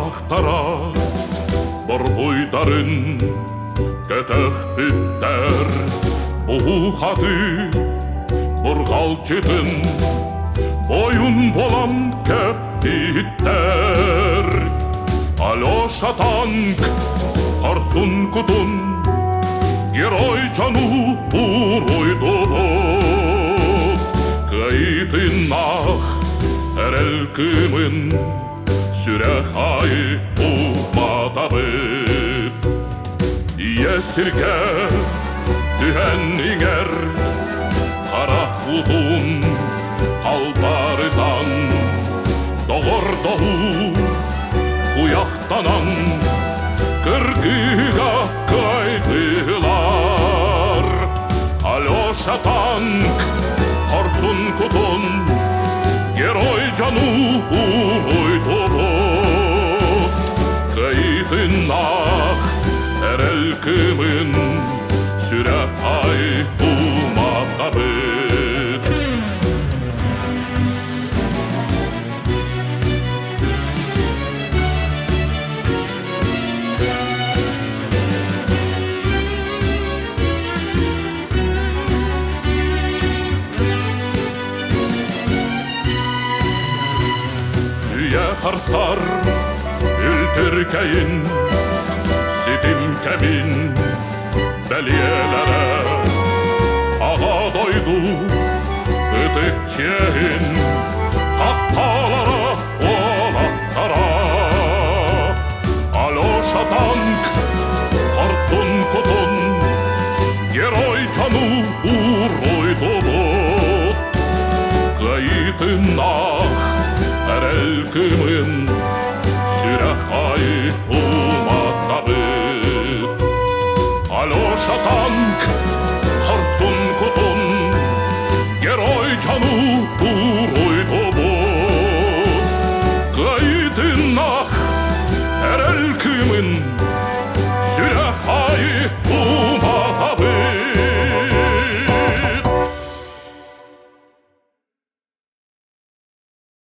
ақтара бір бұйдарын кетек біттер бұғаты бір қалчетін бойын болам кеп біттер Алеша танк қарсын құтын герой жану ұройды Кайтын ақ әрелкімін сүрәк айы ұматабыт Есірге түхән еңер қарақ құтын қалбарыдан Доғырдау құяқтанан кіргіға қайтылар Алеша танк қарсын құтын герой жану ұройды Кайтын ақ әрелкімін сүрәк ай ұматабыт Қарсар үлтіркәйін сетім кәмін бәлиелері аға дойду үтікчейін қаққалары олаттара Алеша танк қарсын құтын герой жану ұройды Кайтын ақ әрелкімін сүрәк ай ұматабыт Алеша танк қарсын құтын герой жану ұройды Кайтын ақ әрелкімін